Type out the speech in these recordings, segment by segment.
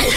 Hey,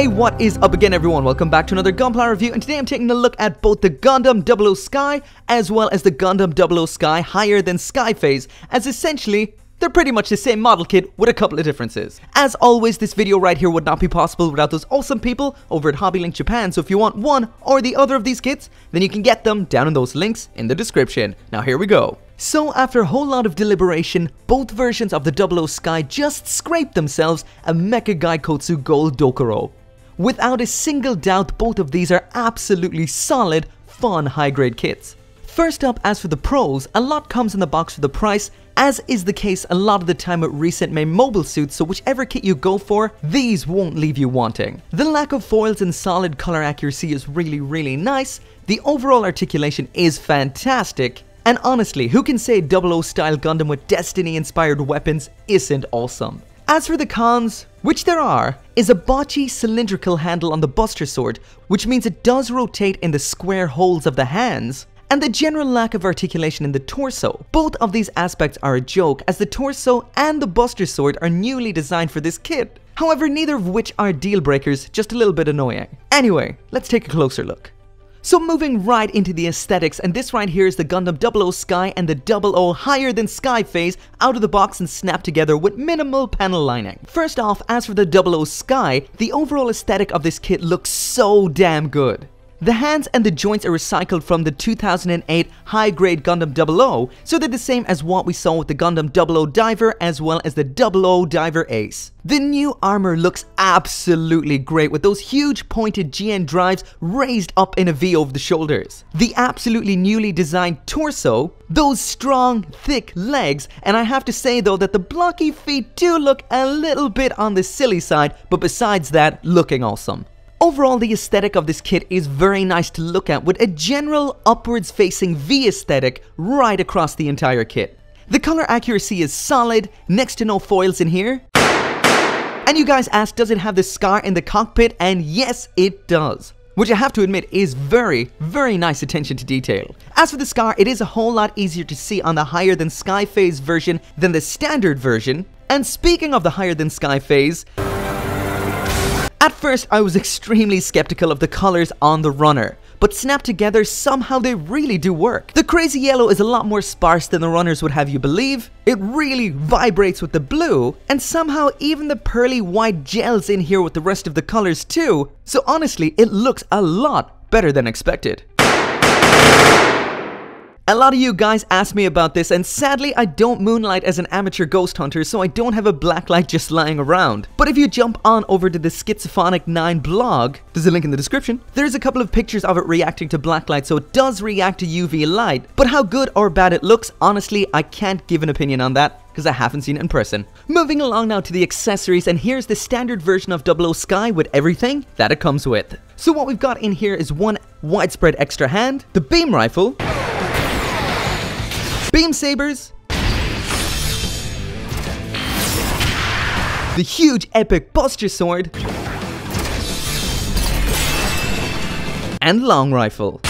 what is up again everyone? Welcome back to another Gunpla review, and today I'm taking a look at both the Gundam Double O Sky as well as the Gundam Double O Sky Higher Than Sky phase, as essentially they're pretty much the same model kit with a couple of differences. As always, this video right here would not be possible without those awesome people over at HobbyLink Japan, so if you want one or the other of these kits, then you can get them down in those links in the description. Now here we go. So after a whole lot of deliberation, both versions of the Double O Sky just scraped themselves a Mecha Gaikotsu Gold Dokuro. Without a single doubt, both of these are absolutely solid, fun, high-grade kits. First up, as for the pros, a lot comes in the box for the price, as is the case a lot of the time with recent May mobile suits, so whichever kit you go for, these won't leave you wanting. The lack of foils and solid color accuracy is really nice, the overall articulation is fantastic, and honestly, who can say Double O style Gundam with Destiny-inspired weapons isn't awesome? As for the cons, which there are, is a botchy cylindrical handle on the Buster Sword, which means it does rotate in the square holes of the hands, and the general lack of articulation in the torso. Both of these aspects are a joke, as the torso and the Buster Sword are newly designed for this kit. However, neither of which are deal breakers, just a little bit annoying. Anyway, let's take a closer look. So moving right into the aesthetics, and this right here is the Gundam Double O Sky and the Double O Higher Than Sky phase out of the box and snapped together with minimal panel lining. First off, as for the Double O Sky, the overall aesthetic of this kit looks so damn good. The hands and the joints are recycled from the 2008 high-grade Gundam Double O, so they're the same as what we saw with the Gundam Double O Diver as well as the Double O Diver Ace. The new armor looks absolutely great with those huge pointed GN drives raised up in a V over the shoulders. The absolutely newly designed torso, those strong, thick legs, and I have to say though that the blocky feet do look a little bit on the silly side, but besides that, looking awesome. Overall, the aesthetic of this kit is very nice to look at with a general upwards facing V aesthetic right across the entire kit. The color accuracy is solid, next to no foils in here. And you guys asked, does it have the scar in the cockpit? And yes, it does. Which I have to admit is very nice attention to detail. As for the scar, it is a whole lot easier to see on the Higher Than Sky phase version than the standard version. And speaking of the Higher Than Sky phase, at first, I was extremely skeptical of the colors on the runner, but snapped together, somehow they really do work. The crazy yellow is a lot more sparse than the runners would have you believe. It really vibrates with the blue, and somehow even the pearly white gels in here with the rest of the colors too. So honestly, it looks a lot better than expected. A lot of you guys asked me about this, and sadly I don't moonlight as an amateur ghost hunter, so I don't have a blacklight just lying around. But if you jump on over to the Schizophonic 9 blog, there's a link in the description, there's a couple of pictures of it reacting to blacklight, so it does react to UV light. But how good or bad it looks, honestly, I can't give an opinion on that, because I haven't seen it in person. Moving along now to the accessories, and here's the standard version of Double O Sky with everything that it comes with. So what we've got in here is one widespread extra hand, the beam rifle, beam sabers, the huge epic Buster Sword, and long rifle.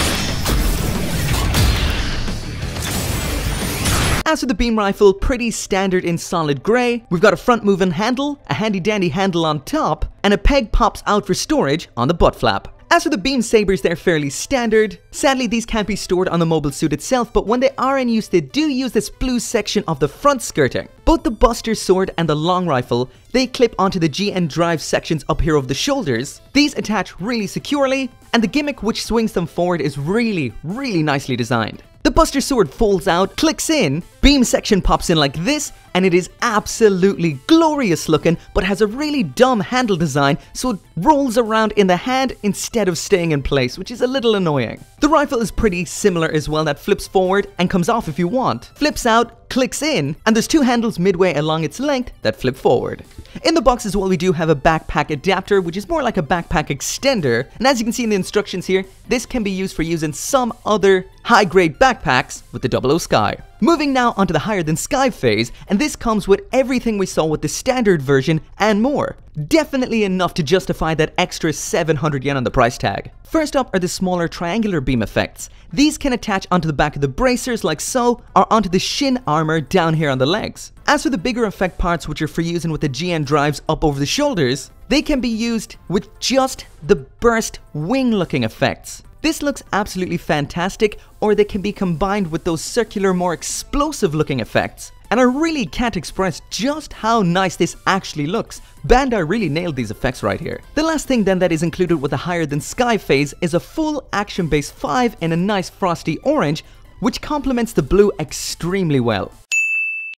As for the beam rifle, pretty standard in solid grey. We've got a front moving handle, a handy dandy handle on top, and a peg pops out for storage on the butt flap. As for the beam sabers, they're fairly standard. Sadly, these can't be stored on the mobile suit itself, but when they are in use, they do use this blue section of the front skirting. Both the Buster Sword and the long rifle, they clip onto the GN drive sections up here over the shoulders. These attach really securely, and the gimmick which swings them forward is really nicely designed. The Buster Sword folds out, clicks in, beam section pops in like this, and it is absolutely glorious looking, but has a really dumb handle design, so it rolls around in the hand instead of staying in place, which is a little annoying. The rifle is pretty similar as well, that flips forward and comes off if you want, flips out, clicks in, and there's two handles midway along its length that flip forward. In the box as well, we do have a backpack adapter, which is more like a backpack extender, and as you can see in the instructions here, this can be used for using some other high-grade backpacks with the Double O Sky. Moving now onto the higher than sky phase, and this comes with everything we saw with the standard version and more. Definitely enough to justify that extra 700 yen on the price tag. First up are the smaller triangular beam effects. These can attach onto the back of the bracers like so, or onto the shin armor down here on the legs. As for the bigger effect parts, which are for using with the GN drives up over the shoulders, they can be used with just the burst wing looking effects. This looks absolutely fantastic, or they can be combined with those circular, more explosive looking effects. And I really can't express just how nice this actually looks. Bandai really nailed these effects right here. The last thing then that is included with the higher than sky phase is a full action base 5 in a nice frosty orange, which complements the blue extremely well.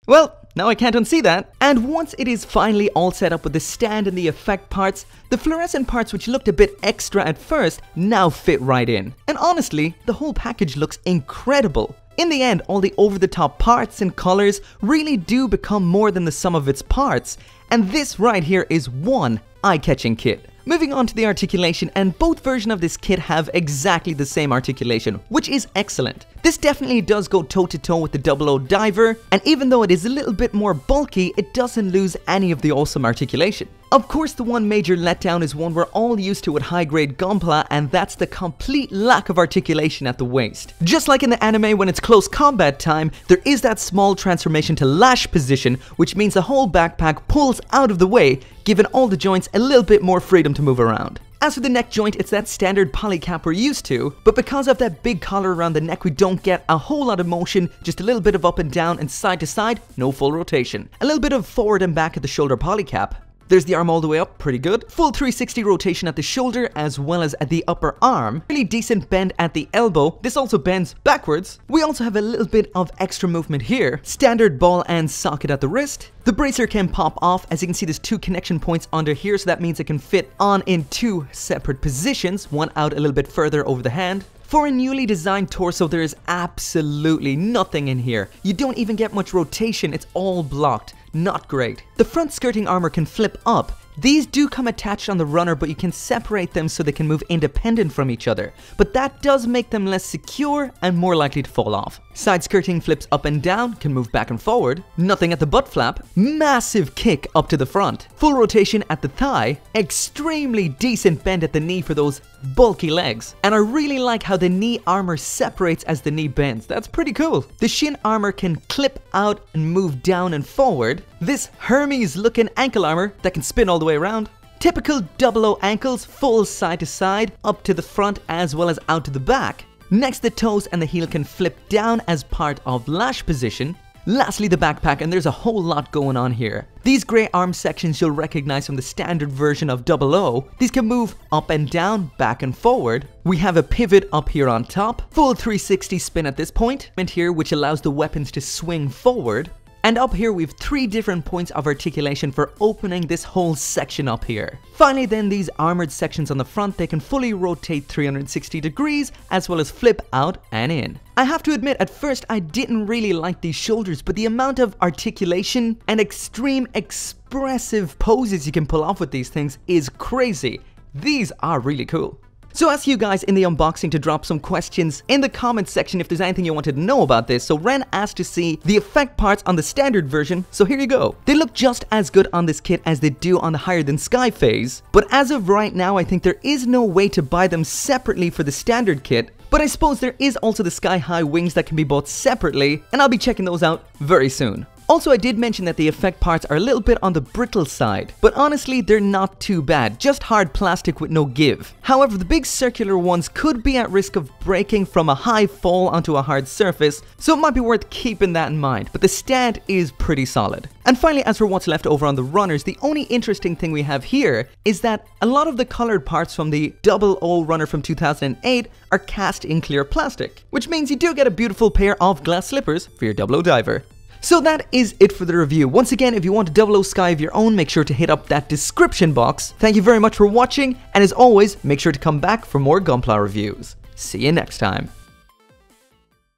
Well, now I can't unsee that. And once it is finally all set up with the stand and the effect parts, the fluorescent parts, which looked a bit extra at first, now fit right in. And honestly, the whole package looks incredible. In the end, all the over-the-top parts and colors really do become more than the sum of its parts, and this right here is one eye-catching kit. Moving on to the articulation, and both versions of this kit have exactly the same articulation, which is excellent. This definitely does go toe-to-toe with the 00 Diver, and even though it is a little bit more bulky, it doesn't lose any of the awesome articulation. Of course, the one major letdown is one we're all used to with high-grade Gunpla, and that's the complete lack of articulation at the waist. Just like in the anime when it's close combat time, there is that small transformation to lash position, which means the whole backpack pulls out of the way, giving all the joints a little bit more freedom to move around. As for the neck joint, it's that standard poly cap we're used to, but because of that big collar around the neck, we don't get a whole lot of motion, just a little bit of up and down and side to side, no full rotation. A little bit of forward and back at the shoulder poly cap. There's the arm all the way up, pretty good. Full 360 rotation at the shoulder as well as at the upper arm. Really decent bend at the elbow. This also bends backwards. We also have a little bit of extra movement here. Standard ball and socket at the wrist. The bracer can pop off. As you can see, there's 2 connection points under here, so that means it can fit on in 2 separate positions, one out a little bit further over the hand. For a newly designed torso, there is absolutely nothing in here. You don't even get much rotation, it's all blocked. Not great. The front skirting armor can flip up. These do come attached on the runner, but you can separate them so they can move independent from each other. But that does make them less secure and more likely to fall off. Side skirting flips up and down, can move back and forward. Nothing at the butt flap. Massive kick up to the front. Full rotation at the thigh. Extremely decent bend at the knee for those bulky legs. And I really like how the knee armor separates as the knee bends. That's pretty cool. The shin armor can clip out and move down and forward. This Hermes looking ankle armor that can spin all the way around. Typical 00 ankles, full side to side, up to the front as well as out to the back. Next, the toes and the heel can flip down as part of lash position. Lastly, the backpack, and there's a whole lot going on here. These grey arm sections you'll recognize from the standard version of 00. These can move up and down, back and forward. We have a pivot up here on top, full 360 spin at this point, and here which allows the weapons to swing forward. And up here we have 3 different points of articulation for opening this whole section up here. Finally then, these armored sections on the front, they can fully rotate 360 degrees as well as flip out and in. I have to admit, at first I didn't really like these shoulders, but the amount of articulation and extreme expressive poses you can pull off with these things is crazy. These are really cool. So I asked you guys in the unboxing to drop some questions in the comments section if there's anything you wanted to know about this. So Ren asked to see the effect parts on the standard version, so here you go. They look just as good on this kit as they do on the higher than sky phase, but as of right now I think there is no way to buy them separately for the standard kit. But I suppose there is also the sky high wings that can be bought separately, and I'll be checking those out very soon. Also, I did mention that the effect parts are a little bit on the brittle side, but honestly they're not too bad, just hard plastic with no give. However, the big circular ones could be at risk of breaking from a high fall onto a hard surface, so it might be worth keeping that in mind, but the stand is pretty solid. And finally, as for what's left over on the runners, the only interesting thing we have here is that a lot of the colored parts from the 00 runner from 2008 are cast in clear plastic, which means you do get a beautiful pair of glass slippers for your 00 Diver. So that is it for the review. Once again, if you want a 00 Sky of your own, make sure to hit up that description box. Thank you very much for watching, and as always, make sure to come back for more Gunpla reviews. See you next time.